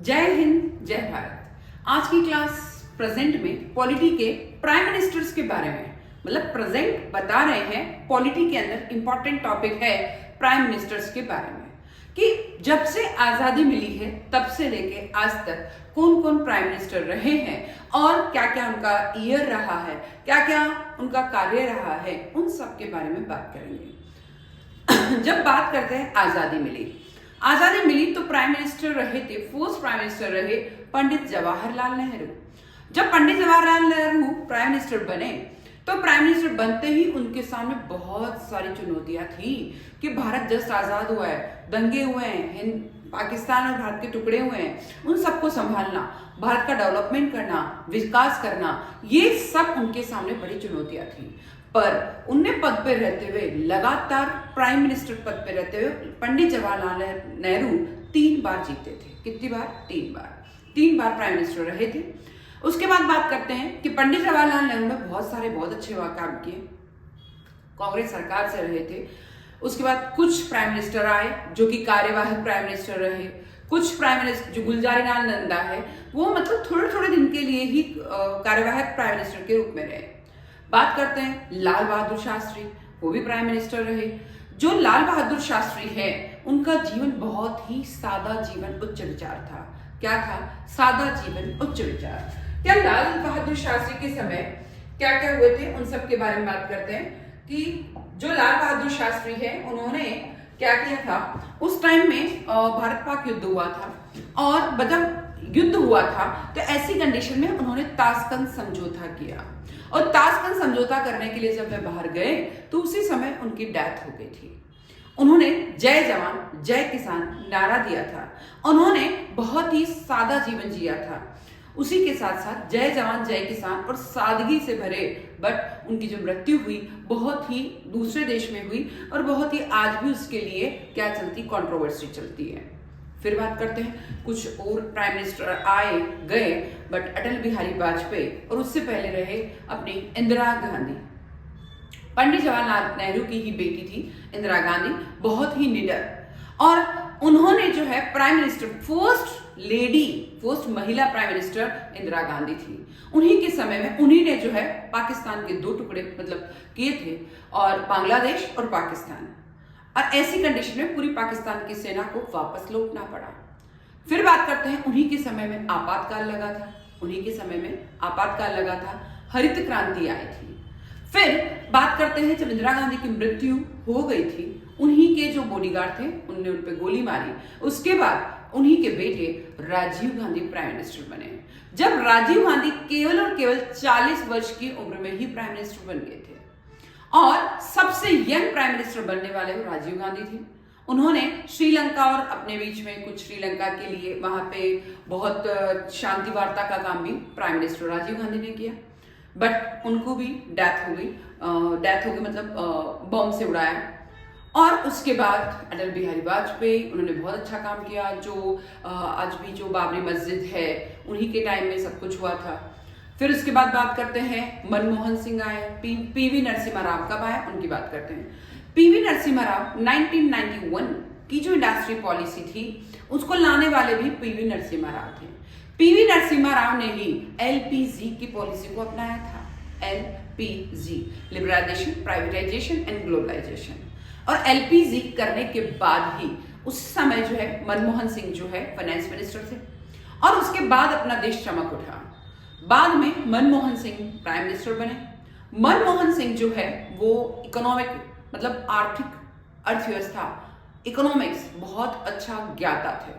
जय हिंद जय भारत। आज की क्लास प्रेजेंट में पॉलिटी के प्राइम मिनिस्टर्स के बारे में, मतलब प्रेजेंट बता रहे हैं, पॉलिटी के अंदर इंपॉर्टेंट टॉपिक है प्राइम मिनिस्टर्स के बारे में कि जब से आजादी मिली है तब से लेके आज तक कौन कौन प्राइम मिनिस्टर रहे हैं और क्या क्या उनका ईयर रहा है, क्या क्या उनका कार्य रहा है, उन सब के बारे में बात करेंगे। जब बात करते हैं आजादी मिली तो प्राइम मिनिस्टर रहे थे, फर्स्ट प्राइम मिनिस्टर रहे पंडित जवाहरलाल नेहरू। जब पंडित जवाहरलाल नेहरू प्राइम मिनिस्टर बने तो प्राइम मिनिस्टर बनते ही उनके सामने बहुत सारी चुनौतियां थी कि भारत जस्ट आजाद हुआ है, दंगे हुए हैं, हिंद पाकिस्तान और भारत के टुकड़े हुए हैं, उन सबको संभालना, भारत का डेवलपमेंट करना, विकास करना, ये सब उनके सामने बड़ी चुनौतियां थी। पर उनने पद पे रहते हुए, लगातार प्राइम मिनिस्टर पद पे रहते हुए पंडित जवाहरलाल नेहरू 3 बार जीते थे। कितनी बार? 3 बार प्राइम मिनिस्टर रहे थे। उसके बाद बात करते हैं कि पंडित जवाहरलाल नेहरू ने बहुत अच्छे काम किए, कांग्रेस सरकार से रहे थे। उसके बाद कुछ प्राइम मिनिस्टर आए जो कि कार्यवाहक प्राइम मिनिस्टर रहे, कुछ प्राइम मिनिस्टर जो गुलजारी लाल नंदा है वो मतलब थोड़े दिन के लिए ही कार्यवाहक प्राइम मिनिस्टर के रूप में रहे। बात करते हैं लाल बहादुर शास्त्री, वो भी प्राइम मिनिस्टर रहे। जो लाल बहादुर शास्त्री है उनका जीवन बहुत ही सादा जीवन उच्च विचार था। क्या था? सादा जीवन उच्च विचार। क्या लाल बहादुर शास्त्री के समय क्या क्या हुए थे उन सब के बारे में बात करते हैं कि जो लाल बहादुर शास्त्री है उन्होंने क्या किया था, उस टाइम में भारत पाक युद्ध हुआ था और जब युद्ध हुआ था तो ऐसी कंडीशन में उन्होंने ताशकंद समझौता किया और ताशकंद समझौता करने के लिए जब वे बाहर गए तो उसी समय उनकी डेथ हो गई थी। उन्होंने जय जवान जय किसान नारा दिया था। उन्होंने बहुत ही सादा जीवन जिया था। उसी के साथ साथ जय जवान जय किसान और सादगी से भरे, बट उनकी जो मृत्यु हुई बहुत ही दूसरे देश में हुई और बहुत ही आज भी उसके लिए क्या चलती, कंट्रोवर्सी चलती है। फिर बात करते हैं कुछ और प्राइम मिनिस्टर आए गए, बट अटल बिहारी वाजपेयी और उससे पहले रहे अपनी इंदिरा गांधी। पंडित जवाहरलाल नेहरू की ही बेटी थी इंदिरा गांधी, बहुत ही निडर, और उन्होंने जो है प्राइम मिनिस्टर, फर्स्ट महिला प्राइम मिनिस्टर इंदिरा गांधी थी। उन्हीं के समय में उन्हीं ने जो है पाकिस्तान के 2 टुकड़े मतलब किए थे, और बांग्लादेश और पाकिस्तान, और ऐसी कंडीशन में पूरी पाकिस्तान की सेना को वापस लौटना पड़ा। फिर बात करते हैं उन्हीं के समय में आपातकाल लगा था, हरित क्रांति आई थी। फिर बात करते हैं जब इंदिरा गांधी की मृत्यु हो गई थी, उन्हीं के जो बॉडीगार्ड थे उनने उन पे गोली मारी। उसके बाद उन्हीं के बेटे राजीव गांधी प्राइम मिनिस्टर बने। जब राजीव गांधी केवल और केवल 40 वर्ष की उम्र में ही प्राइम मिनिस्टर बन गए थे और सबसे यंग प्राइम मिनिस्टर बनने वाले वो राजीव गांधी थे। उन्होंने श्रीलंका और अपने बीच में कुछ श्रीलंका के लिए वहां पे बहुत शांति वार्ता का काम भी प्राइम मिनिस्टर राजीव गांधी ने किया, बट उनको भी डेथ हो गई मतलब बम से उड़ाया। और उसके बाद अटल बिहारी वाजपेयी, उन्होंने बहुत अच्छा काम किया। जो आज भी जो बाबरी मस्जिद है उन्हीं के टाइम में सब कुछ हुआ था। फिर उसके बाद बात करते हैं मनमोहन सिंह आए, पीवी नरसिम्हा राव कब आए उनकी बात करते हैं। पीवी नरसिम्हा राव 1991 की जो इंडस्ट्री पॉलिसी थी उसको लाने वाले भी पीवी नरसिम्हा राव थे। पीवी नरसिम्हा राव ने ही एलपीजी की पॉलिसी को अपनाया था। LPG, liberalization, privatization and globalization. और एलपीजी करने के बाद ही उस समय जो है मनमोहन सिंह जो है फाइनेंस मिनिस्टर थे, और उसके बाद अपना देश चमक उठा। बाद में मनमोहन सिंह प्राइम मिनिस्टर बने। मनमोहन सिंह जो है वो इकोनॉमिक मतलब आर्थिक अर्थव्यवस्था, इकोनॉमिक्स बहुत अच्छा ज्ञाता थे।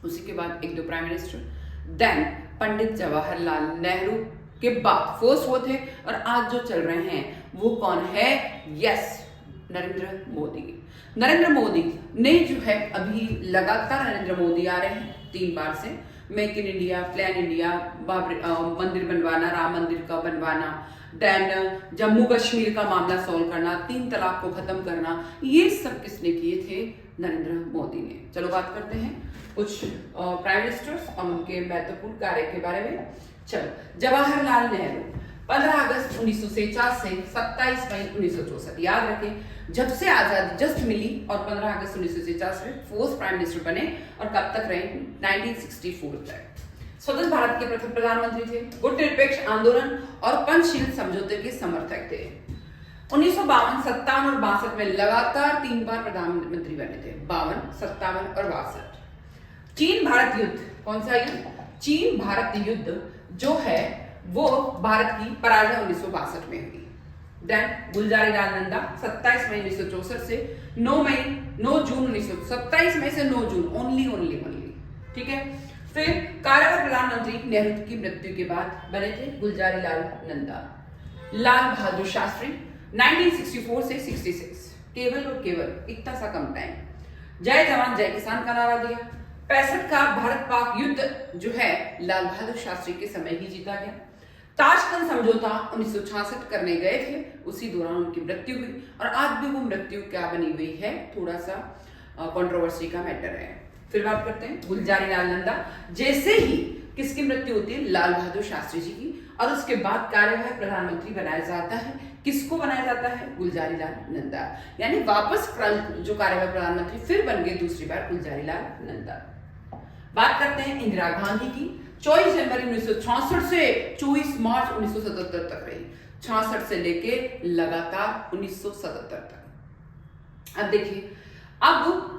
उसी के बाद 1-2 prime minister, then Pandit Jawaharlal Nehru के बाद फर्स्ट वो थे, और आज जो चल रहे हैं वो कौन है? यस, नरेंद्र मोदी ने जो है अभी लगातार नरेंद्र मोदी आ रहे हैं 3 बार से। Make in India, plan India, मंदिर बनवाना, राम मंदिर का बनवाना, देन जम्मू कश्मीर का मामला सॉल्व करना, 3 तलाक को खत्म करना, ये सब किसने किए थे? नरेंद्र मोदी ने। चलो बात करते हैं कुछ प्राइम मिनिस्टर्स और उनके महत्वपूर्ण कार्य के बारे में। चलो, जवाहरलाल नेहरू। 15 अगस्त 1949 से 27 मई 1964। याद रखें, जब से आजादी जस्ट मिली और 15 अगस्त 1949 में फोर्थ प्राइम मिनिस्टर बने और कब तक रहे, 1964 तक। स्वतंत्र भारत के प्रथम प्रधानमंत्री थे, गुट निरपेक्ष आंदोलन और पंचशील समझौते के समर्थक थे। 1952, 57 और 62 में लगातार 3 बार प्रधानमंत्री बने थे, 52, 57 और 62। चीन भारत युद्ध, कौन सा युद्ध? चीन भारत युद्ध जो है वो भारत की पराजय 1962 में हुई। देन गुलजारीलाल नंदा 27 मई 1964 से 9 जून 27 मई से 9 जून ओनली, ठीक है। फिर कार्यवाहक प्रधानमंत्री नेहरू की मृत्यु के बाद बने थे गुलजारीलाल नंदा। लाल बहादुर शास्त्री 1964 से 66, केवल और केवल इतना सा कम टाइम। जय जवान जय किसान का नारा दिया। 65 का भारत पाक युद्ध जो है लाल बहादुर शास्त्री के समय ही जीता गया। ताशकंद समझौता 1966 करने गए थे, उसी दौरान उनकी मृत्यु हुई और आज भी वो मृत्यु क्या बनी हुई है, थोड़ा सा कंट्रोवर्सी का मैटर है। फिर बात करते हैं गुलजारीलाल नंदा। जैसे ही किसकी मृत्यु होती है, लाल बहादुर शास्त्री जी की, और उसके बाद कार्यवाहक प्रधानमंत्री बनाया जाता है। किसको बनाया जाता है? गुलजारीलाल नंदा। यानी वापस जो कार्यवाहक प्रधानमंत्री फिर बन गए दूसरी बार गुलजारीलाल नंदा। बात करते हैं इंदिरा गांधी की। 24 जनवरी 1966 से 24 मार्च 1977 तक रही, 66 से लेके लगातार 1977 तक। अब देखिए, अब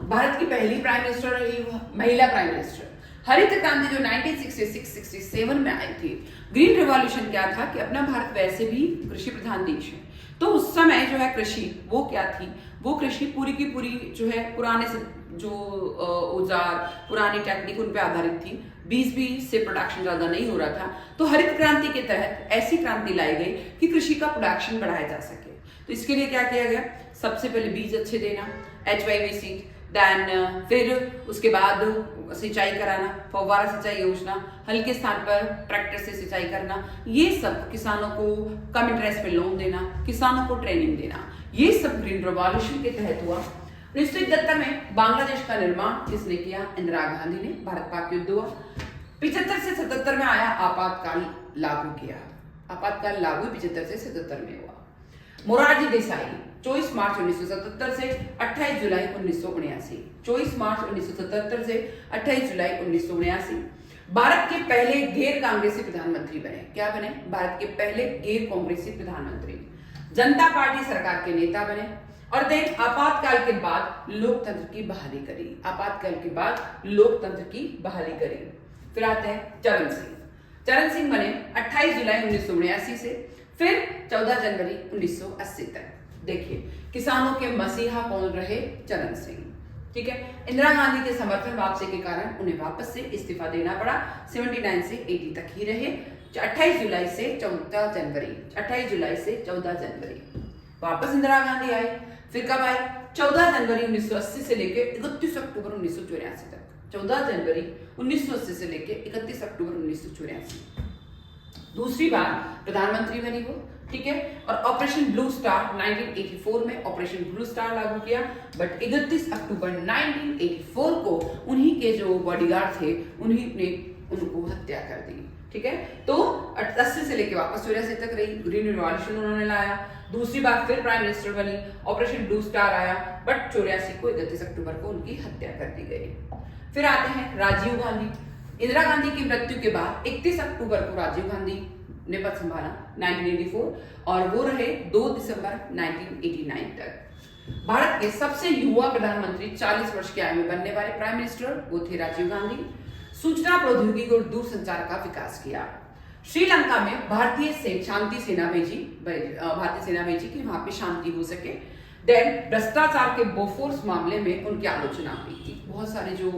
भारत की पहली प्राइम मिनिस्टर रही महिला प्राइम मिनिस्टर हरित क्रांति जो 1966-67 में आई थी। ग्रीन रिवॉल्यूशन क्या था कि अपना भारत वैसे भी कृषि प्रधान देश है, तो उस समय जो है कृषि वो क्या थी, वो कृषि पूरी की पूरी जो है पुराने से जो औजार पुरानी टेक्निक उन पे आधारित थी। बीज भी से प्रोडक्शन ज्यादा नहीं हो रहा था, तो हरित क्रांति के तहत ऐसी क्रांति लाई गई कि कृषि का प्रोडक्शन बढ़ाया जा सके। तो इसके लिए क्या किया गया? सबसे पहले बीज अच्छे देना, HYV सीड, देन फिर उसके बाद सिंचाई कराना, फव्वारा सिंचाई योजना, हल्के स्थान पर ट्रैक्टर से सिंचाई करना, ये सब किसानों को कम इंटरेस्ट पे लोन देना, किसानों को ट्रेनिंग देना, ये सब ग्रीन रिवॉल्यूशन के तहत हुआ। 1971 में बांग्लादेश का निर्माण किसने किया? इंदिरा गांधी ने। भारत पाक युद्ध हुआ। 75 से 77 में आया आपातकाल लागू किया। आपातकाल लागू 75 से 77 में हुआ। मोरारजी देसाई 24 मार्च 1977 से 28 जुलाई 1979, 24 मार्च 1977 से 28 जुलाई 1979 भारत के पहले गैर कांग्रेसी प्रधानमंत्री बने। क्या बने? भारत के पहले गैर कांग्रेसी प्रधानमंत्री। जनता पार्टी सरकार के नेता बने और देन आपातकाल के बाद लोकतंत्र की बहाली करी। आपातकाल के बाद लोकतंत्र की बहाली करी। फिर आते हैं चरण सिंह। चरण सिंह बने 28 जुलाई 1979 से फिर 14 जनवरी 1980 तक। देखिए, किसानों के मसीहा कौन रहे? चरण सिंह, ठीक है। इंदिरा गांधी के समर्थन वापसी के कारण उन्हें वापस से इस्तीफा देना पड़ा। 79 से 80 तक ही रहे। 28 जुलाई से 14 जनवरी, 28 जुलाई से 14 जनवरी वापस इंदिरा गांधी आए। फिर कब आए? 14 जनवरी 1980 से लेकर 31 अक्टूबर 1984 तक। 14 जनवरी 1980 से लेकर 31 अक्टूबर 1984 दूसरी बार प्रधानमंत्री बनी वो, ठीक है। और ऑपरेशन ब्लू स्टार 1984 में ऑपरेशन ब्लू स्टार लागू किया, बट 31 अक्टूबर 1984 को उन्हीं के जो बॉडीगार्ड थे उन्हीं ने उनको हत्या कर दी, ठीक है। तो 80 से लेकर वापस 84 तक रही। ग्रीन रिवॉल्यूशन उन्होंने लाया। दूसरी बार फिर प्राइम मिनिस्टर बनी, ऑपरेशन ब्लू स्टार आया, बट 84 को 31 अक्टूबर को उनकी हत्या कर दी गई। फिर आते हैं राजीव गांधी। इंदिरा गांधी की मृत्यु के बाद 31 अक्टूबर को राजीव गांधी ने पद संभाला 1984 और वो रहे 2 दिसंबर 1989 तक। भारत के सबसे युवा प्रधानमंत्री 40 वर्ष की आयु में बनने वाले प्राइम मिनिस्टर वो थे राजीव गांधी। सूचना प्रौद्योगिकी और दूरसंचार का विकास किया। श्रीलंका में भारतीय सेना भेजी कि वहां पे शांति हो सके। देन भ्रष्टाचार के बोफोर्स मामले में उनकी आलोचना हुई थी। बहुत सारे जो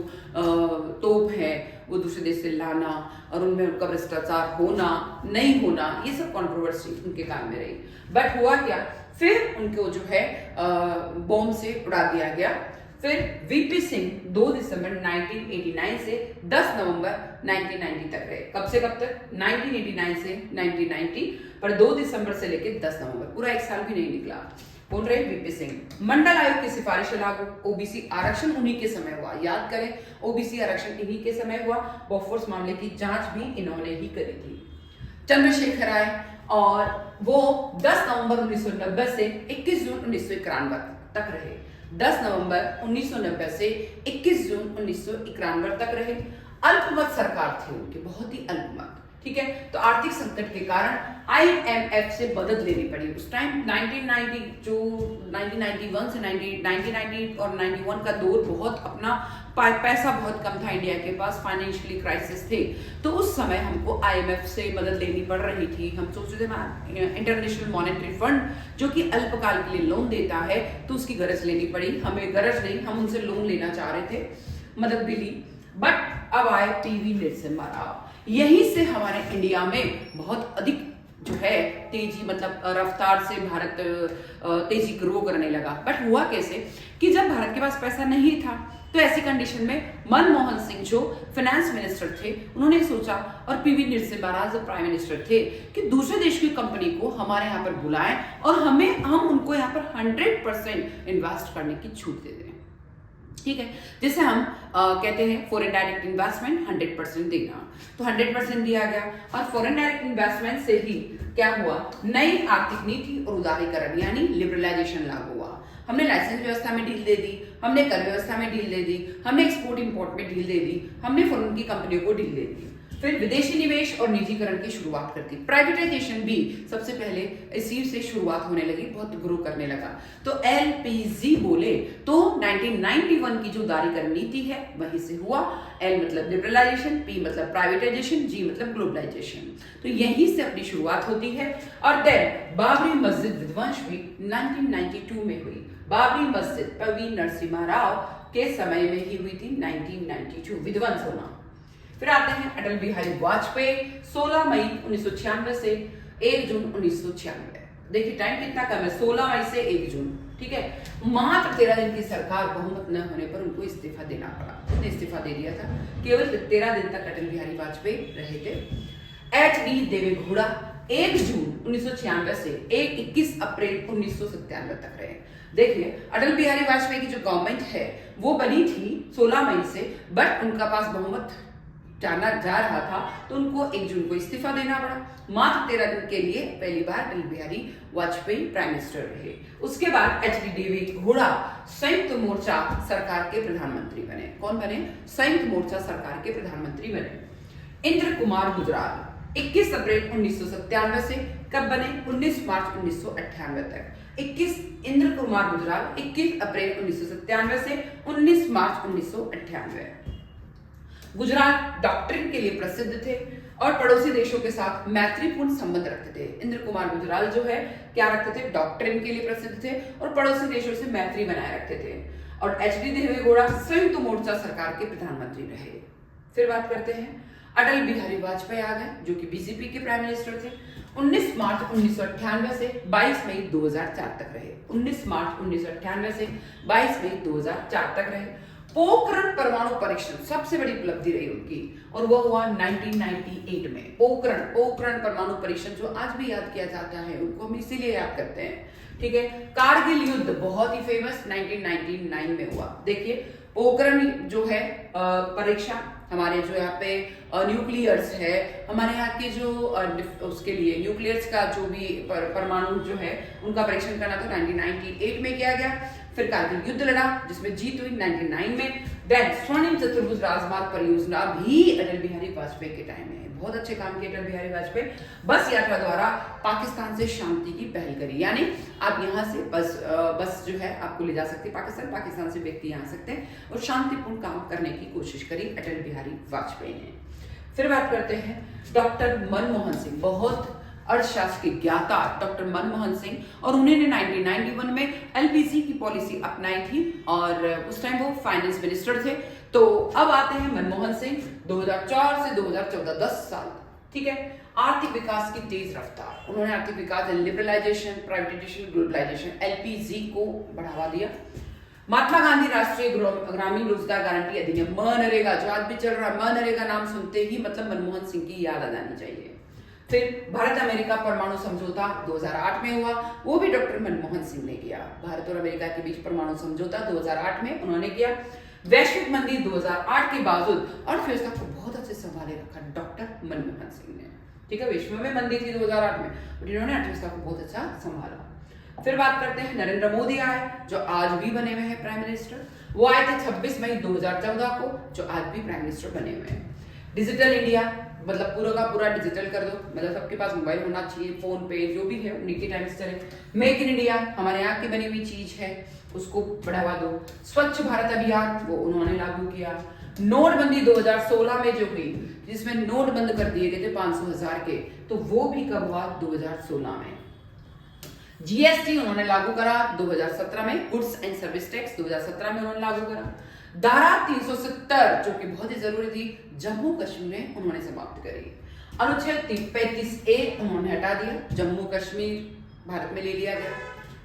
तोप है वो दूसरे देश से लाना और उनमें उनका भ्रष्टाचार होना नहीं होना, ये सब कंट्रोवर्सी उनके काम में रही। बट हुआ क्या? फिर उनको जो है बॉम्ब से उड़ा दिया गया। फिर वीपी सिंह 2 दिसंबर 1989 से 10 नवंबर 1990 तक रहे। कब से कब तक? 1989 से 1990, पर 2 दिसंबर से लेकर 10 नवंबर, पूरा एक साल भी नहीं निकला। कौन रहे? वीपी सिंह। मंडल आयोग की सिफारिश लागू। ओबीसी आरक्षण उन्हीं के समय हुआ। याद करें, ओबीसी आरक्षण इन्हीं के समय हुआ। बोफोर्स मामले की जांच भी इन्होंने ही करी थी। चंद्रशेखर आए और वो 10 नवंबर 1990 से 21 जून 1991 तक रहे। 10 नवंबर 1990 से 21 जून 1991 तक रहे। अल्पमत सरकार थी उनकी, बहुत ही अल्पमत, ठीक है। तो आर्थिक संकट के कारण IMF से मदद लेनी पड़ी। उस टाइम 1991 से 1990 और 91 का दौर बहुत अपना पैसा बहुत कम था इंडिया के पास, फाइनेंशियली क्राइसिस थे। तो उस समय हमको IMF से मदद लेनी पड़ रही थी। हम सोच रहे थे इंटरनेशनल मॉनेटरी फंड जो कि अल्पकाल के लिए लोन देता है, तो उसकी गरज लेनी पड़ी। हमें गरज नहीं, हम उनसे लोन लेना चाह रहे थे, मदद भी ली। बट अब आए PV नरसिम्हा राव। यहीं से हमारे इंडिया में बहुत अधिक जो है तेजी, मतलब रफ्तार से भारत तेजी ग्रो करने लगा। बट हुआ कैसे कि जब भारत के पास पैसा नहीं था, तो ऐसी कंडीशन में मनमोहन सिंह जो फाइनेंस मिनिस्टर थे, उन्होंने सोचा, और PV नरसिम्हा राव जो प्राइम मिनिस्टर थे, कि दूसरे देश की कंपनी को हमारे यहाँ पर बुलाएं और हम उनको यहाँ पर 100% इन्वेस्ट करने की छूट दे दें, ठीक है। जैसे हम कहते हैं फॉरेन डायरेक्ट इन्वेस्टमेंट 100% देना, तो 100% दिया गया। और फॉरेन डायरेक्ट इन्वेस्टमेंट से ही क्या हुआ, नई आर्थिक नीति और उदारीकरण यानी लिबरलाइजेशन लागू हुआ। हमने लाइसेंस व्यवस्था में ढील दे दी, हमने कर व्यवस्था में ढील दे दी, हमने एक्सपोर्ट इंपोर्ट में ढील दे दी, हमने फॉरेन की कंपनियों को ढील दे दी। फिर विदेशी निवेश और निजीकरण की शुरुआत कर दी। प्राइवेटाइजेशन भी सबसे पहले इसी से शुरुआत होने लगी, बहुत ग्रो करने लगा। तो LPG बोले तो 1991 की जो उदारीकरण नीति है वहीं से हुआ। L मतलब लिबरलाइजेशन, P मतलब प्राइवेटाइजेशन, G मतलब ग्लोबलाइजेशन। तो यहीं से अपनी शुरुआत होती है। और देन बाबरी मस्जिद विध्वंस भी 1992 में हुई। बाबरी मस्जिद PV नरसिम्हा राव के समय में ही हुई थी, 1992 विध्वंस होना। फिर आते हैं अटल बिहारी वाजपेयी, 16 मई 1996 से 1 जून 1996। देखिए टाइम कितना कम है, 16 मई से 1 जून, ठीक है। मात्र 13 दिन की सरकार बहुमत न होने पर उनको इस्तीफा देना पड़ा। उन्होंने इस्तीफा दे दिया था। केवल 13 दिन तक अटल बिहारी वाजपेयी रहे थे। HD देवेगौड़ा 1 जून 1996 से 21 अप्रैल 1997 तक रहे। देखिए अटल बिहारी वाजपेयी की जो गवर्नमेंट है वो बनी थी 16 मई से, बट उनका पास बहुमत जाना जा रहा था, तो उनको 1 जून को इस्तीफा देना पड़ा। मात्र 13 दिन के लिए पहली बार अटल बिहारी वाजपेयी प्राइम मिनिस्टर रहे। उसके बाद HD देवेगौड़ा संयुक्त मोर्चा सरकार के प्रधानमंत्री बने। कौन बने? संयुक्त मोर्चा सरकार के प्रधानमंत्री बने। इंद्र कुमार गुजराल 21 अप्रैल 1997 से कब बने? 19 मार्च 1998 तक। 21 इंद्र कुमार गुजराल 21 अप्रैल 1997 से 19 मार्च 1998। गुजरात डॉक्ट्रिन के लिए प्रसिद्ध थे और पड़ोसी देशों के साथ मैत्रीपूर्ण संबंध रखते थे। इंद्र कुमार गुजराल जो है क्या रखते थे? डॉक्ट्रिन के लिए प्रसिद्ध थे और पड़ोसी देशों से मैत्री बनाए रखते थे। और HD देवेगौड़ा संयुक्त मोर्चा सरकार के प्रधानमंत्री रहे। फिर बात करते हैं अटल बिहारी वाजपेयी आ गए, जो कि BJP के प्राइम मिनिस्टर थे। 19 मार्च 1998 से 22 मई 2004 तक रहे। 19 मार्च 1998 से 22 मई 2004 तक रहे। पोखरण परमाणु परीक्षण सबसे बड़ी उपलब्धि रही उनकी, और वो हुआ 1998 में। पोखरण परमाणु परीक्षण जो आज भी याद किया जाता है, उनको हम इसीलिए याद करते हैं, ठीक है। कारगिल युद्ध बहुत ही फेमस 1999 में हुआ। देखिए पोखरण जो है परीक्षा, हमारे जो यहाँ पे न्यूक्लियर्स है, हमारे यहाँ के जो उसके लिए न्यूक्लियर्स का जो भी परमाणु जो है उनका परीक्षण करना था 1998 में किया गया। फिर कारगिल युद्ध लड़ा जिसमें जीत हुई 99 में। देन स्वर्णिम चतुर्भुज राजमार्ग परियोजना भी अटल बिहारी वाजपेयी के टाइम में बहुत अच्छे काम किए अटल बिहारी वाजपेयी। बस यात्रा द्वारा पाकिस्तान से शांति की पहल करी, यानी आप यहाँ से बस जो है आपको ले जा सकती है पाकिस्तान से व्यक्ति आ सकते हैं, और शांतिपूर्ण काम करने की कोशिश करी अटल बिहारी वाजपेयी ने। फिर बात करते हैं डॉक्टर मनमोहन सिंह, बहुत अर्थशास्त्र के ज्ञाता डॉक्टर मनमोहन सिंह, और उन्होंने 1991 में LPG की पॉलिसी अपनाई थी और उस टाइम वो फाइनेंस मिनिस्टर थे। तो अब आते हैं मनमोहन सिंह 2004 से 2014, 10 साल, ठीक है। आर्थिक विकास की तेज रफ्तार, उन्होंने आर्थिक विकास, लिबरलाइजेशन, प्राइवेटाइजेशन, ग्लोबलाइजेशन, LPG को बढ़ावा दिया। महात्मा गांधी राष्ट्रीय ग्रामीण रोजगार गारंटी अधिनियम, मनरेगा जो आज भी चल रहा है, मनरेगा नाम सुनते ही मतलब मनमोहन सिंह की याद आ जानी चाहिए। फिर भारत अमेरिका परमाणु समझौता 2008 में हुआ, वो भी डॉक्टर मनमोहन सिंह ने किया। भारत और अमेरिका के बीच परमाणु समझौता 2008 में उन्होंने किया। वैश्विक मंदी 2008 के बावजूद अर्थव्यवस्था को बहुत अच्छे संभाले रखा डॉक्टर मनमोहन सिंह ने। ठीक है, विश्व में मंदी थी 2008 में, बट इन्होंने अर्थव्यवस्था को बहुत अच्छा संभाला। फिर बात करते हैं नरेंद्र मोदी आए, जो आज भी बने हुए हैं प्राइम मिनिस्टर। वो आए थे 26 मई 2014 को, जो आज भी प्राइम मिनिस्टर बने हुए हैं। डिजिटल इंडिया, मतलब पूरा का पूरा डिजिटल कर दो, मतलब सबके पास मोबाइल होना चाहिए, फोन पे जो भी है उन्हीं के टाइम से चले। मेक इन इंडिया, हमारे यहाँ की बनी हुई चीज है, उसको बढ़ावा दो। स्वच्छ भारत अभियान, वो उन्होंने लागू किया। नोटबंदी 2016 में जो हुई, जिसमें नोट बंद कर दिए गए थे 500,000 के, तो वो भी कब हुआ? 2016 में। जीएसटी उन्होंने लागू करा 2017 में, गुड्स एंड सर्विस टैक्स 2017 में उन्होंने लागू करा। धारा 370 जो कि बहुत ही जरूरी थी, जम्मू कश्मीर में उन्होंने समाप्त करी। अनुच्छेद 35A उन्होंने हटा दिया, जम्मू कश्मीर भारत में ले लिया गया।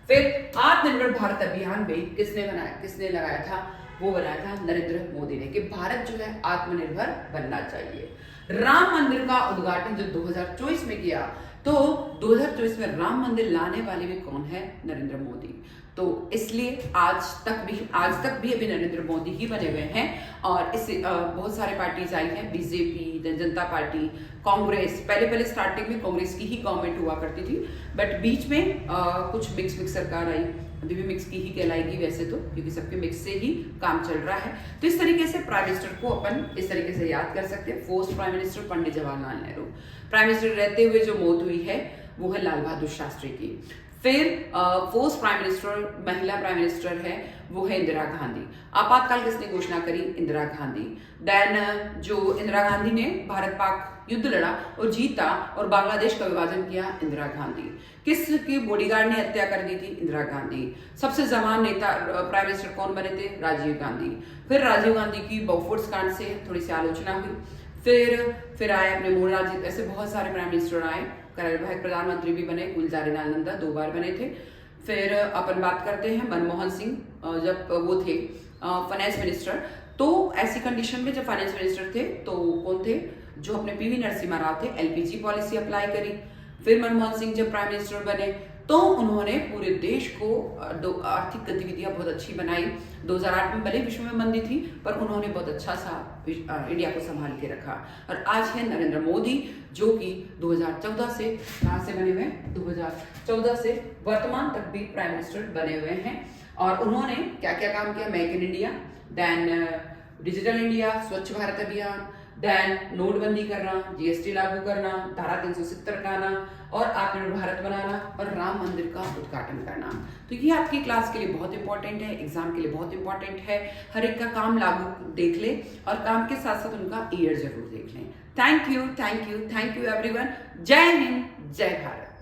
फिर आत्मनिर्भर भारत अभियान भी किसने लगाया था? वो बनाया था नरेंद्र मोदी ने, कि भारत जो है आत्मनिर्भर बनना चाहिए। राम मंदिर का उद्घाटन जो 2024 में किया, तो 2024 में राम मंदिर लाने वाले भी कौन है? नरेंद्र मोदी। तो इसलिए आज तक भी अभी नरेंद्र मोदी ही बने हुए हैं। और इससे बहुत सारे पार्टीज आई हैं, बीजेपी, जनता पार्टी, कांग्रेस। पहले स्टार्टिंग में कांग्रेस की ही गवर्नमेंट हुआ करती थी, बट बीच में कुछ मिक्स सरकार आई, अभी भी मिक्स की ही कहलाएगी वैसे तो, क्योंकि सबके मिक्स से ही काम चल रहा है। तो इस तरीके से प्राइम मिनिस्टर को अपन इस तरीके से याद कर सकते हैं। First prime minister Pandit Jawaharlal Nehru. Prime minister रहते हुए जो मौत हुई है वो है लाल बहादुर शास्त्री की। फिर फर्स्ट प्राइम मिनिस्टर, महिला प्राइम मिनिस्टर है, वो है इंदिरा गांधी। आपातकाल किसने घोषणा करी? इंदिरा गांधी। देन जो इंदिरा गांधी ने भारत पाक युद्ध लड़ा और जीता और बांग्लादेश का विभाजन किया, इंदिरा गांधी। किसकी बॉडीगार्ड ने हत्या कर दी थी? इंदिरा गांधी। सबसे जवान नेता प्राइम मिनिस्टर कौन बने थे? राजीव गांधी। फिर राजीव गांधी की बॉफोर्ड्स कांड से थोड़ी सी आलोचना हुई। फिर आए अपने मूल राज्य, ऐसे बहुत सारे प्राइम मिनिस्टर आए, प्रधानमंत्री भी बने, गुलजारीलाल नंदा 2 बार बने थे। फिर अपन बात करते हैं मनमोहन सिंह, जब वो थे फाइनेंस मिनिस्टर, तो ऐसी कंडीशन में जब फाइनेंस मिनिस्टर थे तो कौन थे? जो अपने पीवी नरसिम्हा राव थे, एलपीजी पॉलिसी अप्लाई करी। फिर मनमोहन सिंह जब प्राइम मिनिस्टर बने तो उन्होंने पूरे देश को आर्थिक गतिविधियां बहुत अच्छी बनाई। 2008 में भले विश्व में मंदी थी, पर उन्होंने बहुत अच्छा सा इंडिया को संभाल के रखा। और आज है नरेंद्र मोदी, जो कि 2014 से कहाँ से बने हुए हैं? 2014 से वर्तमान तक भी प्राइम मिनिस्टर बने हुए हैं। और उन्होंने क्या क्या काम किया? Make in India, then digital India, Swachh Bharat अभियान, देन नोटबंदी करना, जीएसटी लागू करना, धारा 370 हटाना और आत्मनिर्भर भारत बनाना और राम मंदिर का उद्घाटन करना। तो ये आपकी क्लास के लिए बहुत इंपॉर्टेंट है, एग्जाम के लिए बहुत इंपॉर्टेंट है। हर एक का काम लागू देख ले और काम के साथ साथ उनका ईयर जरूर देख लें। Thank you everyone. जय हिंद, जय भारत।